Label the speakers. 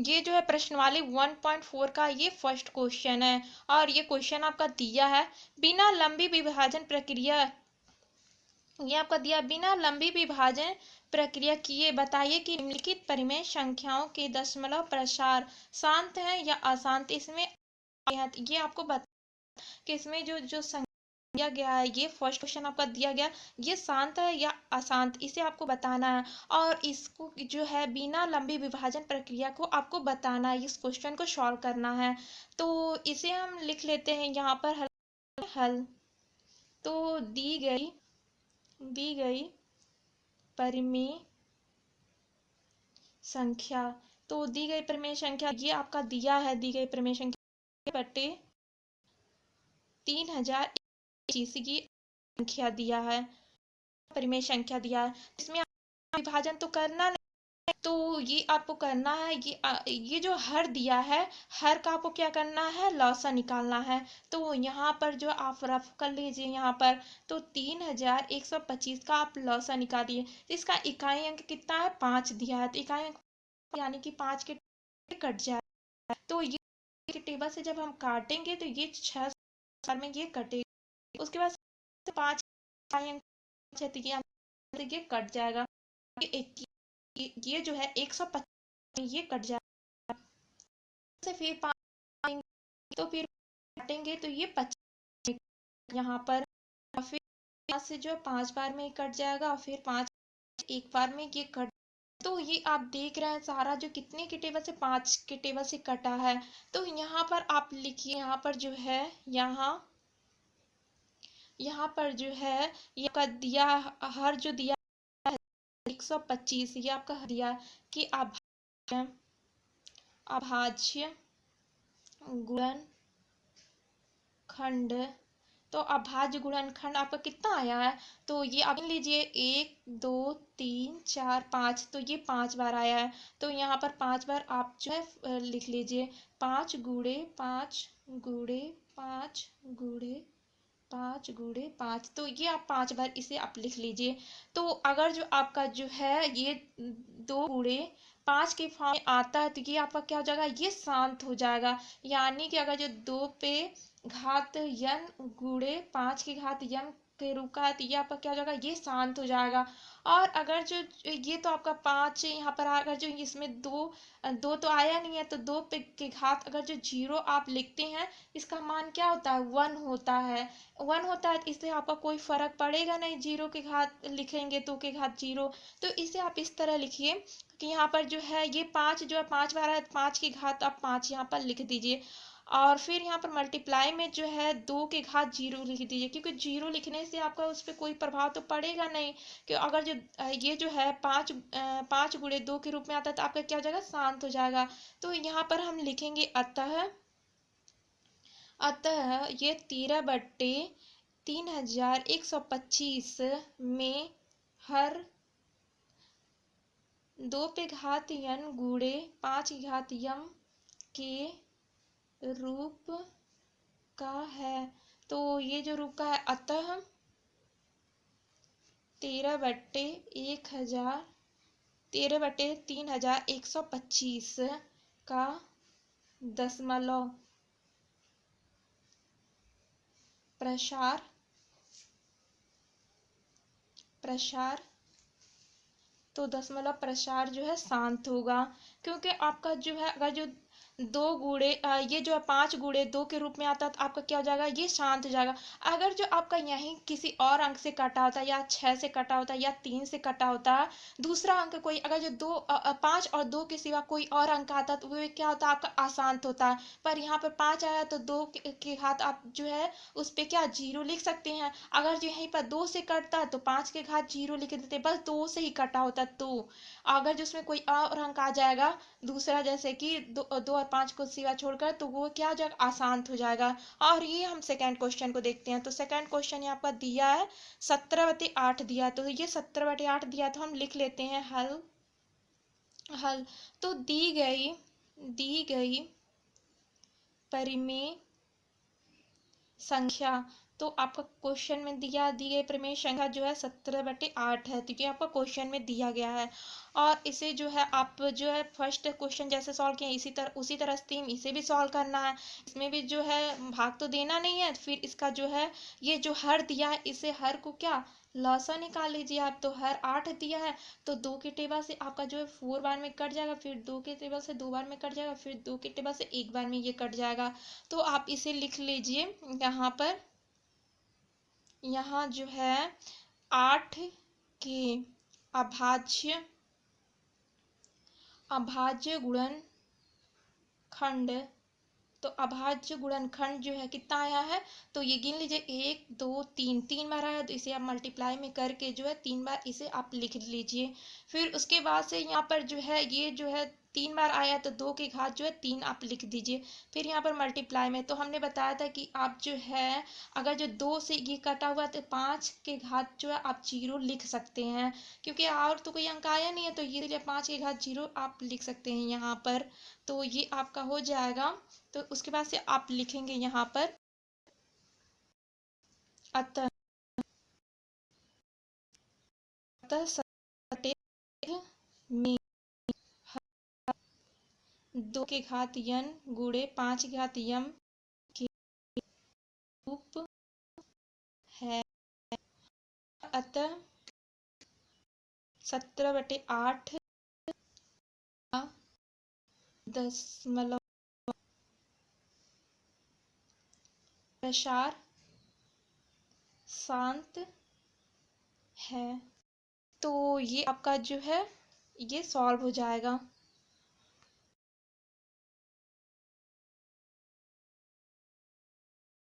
Speaker 1: ये जो है प्रश्नवाली 1.4 का ये फर्स्ट क्वेश्चन है और ये क्वेश्चन आपका दिया है बिना लंबी विभाजन प्रक्रिया, ये आपका दिया बिना लंबी विभाजन प्रक्रिया किए बताइए कि निम्नलिखित परिमेय संख्याओं के दशमलव प्रसार शांत है या अशांत। इसमें ये आपको बता कि इसमें जो जो संख्या दिया गया है, ये फर्स्ट क्वेश्चन आपका दिया गया, ये शांत है या अशांत, इसे आपको बताना है और इसको जो है बिना लंबी विभाजन प्रक्रिया को आपको बताना है, इस क्वेश्चन को सॉल्व करना है। तो इसे हम लिख लेते हैं यहाँ पर हल। तो दी गई परिमेय संख्या, तो दी गई परिमेय संख्या ये आपका दिया है, दी गई परिमेय संख्या बटे 3025 की संख्या दिया है, परिमेय संख्या दिया है। इसमें विभाजन तो करना नहीं, तो ये आपको करना है, ये जो हर दिया है, हर का आपको क्या करना है, लौसा निकालना है। तो यहाँ पर जो आप रफ कर लीजिए यहाँ पर, तो 3125 का आप लौसा निकालिए। इसका इकाई अंक कितना है, 5 दिया है, तो इकाई अंक यानी कि 5 के कट जाए, तो ये टेबल से जब हम काटेंगे तो ये 6 में ये कटेगा, उसके बाद 5 ये कट जाएगा, ये जो है 125 ये कट जाएगा, से फिर 5 तो फिर काटेंगे तो ये 25 यहाँ पर, फिर 5 से जो 5 बार में कट जाएगा और फिर 5 एक बार में ये कट। तो ये आप देख रहे हैं सारा जो कितने के टेबल से, 5 के टेबल से कटा है। तो यहाँ पर आप लिखिए, यहाँ पर जो है यहाँ पर जो है ये का दिया, हर जो दिया 125, ये आपका दिया कि अभाज्य गुणनखंड। तो अभाज्य गुणनखंड आपका कितना आया है, तो ये आप लीजिए 1 2 3 4 5, तो ये 5 बार आया है। तो यहाँ पर 5 बार आप जो है लिख लीजिए, 5 गुणे 5 गुणे 5 गुणे 5 गुणे 5, तो ये आप 5 बार इसे आप लिख लीजिए। तो अगर जो आपका जो है ये 2 गुणे 5 के फॉर्म में आता है तो ये आपका क्या हो जाएगा, ये शांत हो जाएगा। यानी कि अगर जो 2 पे घात यन गुणे 5 की घात यन के रूप का है तो ये आपका क्या हो जाएगा, ये शांत हो जाएगा। और अगर जो ये तो आपका 5 यहाँ पर अगर जो इसमें दो तो आया नहीं है, तो 2 पे के घात अगर जो 0 आप लिखते हैं, इसका मान क्या होता है, 1 होता है। 1 होता है तो इससे आपका कोई फर्क पड़ेगा नहीं, 0 के घात लिखेंगे 2 के घात 0। तो इसे आप इस तरह लिखिए कि यहाँ पर जो है ये 5 जो है 5 बार है, 5 की घात आप 5 यहाँ पर लिख दीजिए और फिर यहाँ पर मल्टीप्लाई में जो है 2 के घात 0 लिख दीजिए, क्योंकि 0 लिखने से आपका उस पर कोई प्रभाव तो पड़ेगा नहीं। कि अगर जो ये जो है 5 गुणे 2 के रूप में आता है तो आपका क्या हो जाएगा, शांत हो जाएगा। तो यहाँ पर हम लिखेंगे अतः ये 13/3125 में हर 2 पे घात n गुणे 5 की घात m के रूप का है। तो ये जो रूप का है, अतः 13/3125 का दशमलव प्रसार तो दशमलव प्रसार जो है शांत होगा, क्योंकि आपका जो है अगर जो 2 गुणे ये जो है 5 गुणे 2 के रूप में आता है तो आपका क्या हो जाएगा, ये शांत हो जाएगा। अगर जो आपका यहीं किसी और अंक से कटा होता है, या 6 से कटा होता है या 3 से कटा होता है, दूसरा अंक कोई अगर जो 5 और 2 के सिवा कोई और अंक आता है तो वो क्या होता है, आपका अशांत होता है। पर यहाँ पर 5 आया तो 2 के घात आप जो है उस पर क्या 0 लिख सकते हैं। अगर जो यहीं पर 2 से कटता है तो 5 के घात 0 लिख देते, बस 2 से ही कटा होता। तो अगर जिसमें कोई और अंक आ जाएगा दूसरा, जैसे कि 2 और 5 को सिवा छोड़कर, तो वो क्या हो जाएगा, अशांत हो जाएगा। और ये हम सेकंड क्वेश्चन को देखते हैं। तो सेकंड क्वेश्चन यहाँ पर दिया है 17/8 दिया है, तो ये 17/8 दिया, तो हम लिख लेते हैं हल। तो दी गई परिमेय संख्या, तो आपका क्वेश्चन में दी गई परिमेय संख्या जो है 17/8 है, क्योंकि आपका क्वेश्चन में दिया गया है। और इसे जो है आप जो है फर्स्ट क्वेश्चन जैसे सॉल्व किए उसी तरह सेम इसे भी सॉल्व करना है। इसमें भी जो है भाग तो देना नहीं है, फिर इसका जो है ये जो हर दिया है इसे हर को क्या लसा निकाल लीजिए आप। तो हर 8 दिया है तो 2 के टेबल से आपका जो है 4 बार में कट जाएगा, फिर 2 के टेबल से 2 बार में कट जाएगा, फिर 2 के टेबल से 1 बार में ये कट जाएगा। तो आप इसे लिख लीजिए यहाँ पर। यहाँ जो है 8 के अभाज्य अभाज्य गुणनखंड। तो अभाज्य गुणनखंड जो है कितना आया है, तो ये गिन लीजिए 1 2 3 3 बार आया, तो इसे आप मल्टीप्लाई में करके जो है 3 बार इसे आप लिख लीजिए। फिर उसके बाद से यहाँ पर जो है ये जो है 3 बार आया तो 2 की घात जो है 3 आप लिख दीजिए। फिर यहाँ पर मल्टीप्लाई में तो हमने बताया था कि आप जो है अगर जो 2 से ये कटा हुआ तो 5 के घात जो है आप 0 लिख सकते हैं, क्योंकि और तो कोई अंक आया नहीं है तो ये 5 के घात 0 आप लिख सकते हैं यहाँ पर। तो ये आपका हो जाएगा। तो उसके बाद से आप लिखेंगे यहाँ पर अतः में 2 के घात n गुणे 5 के घात m के रूप है। अतः 17/8 का दशमलव प्रसार शांत है। तो ये आपका जो है ये सॉल्व हो जाएगा।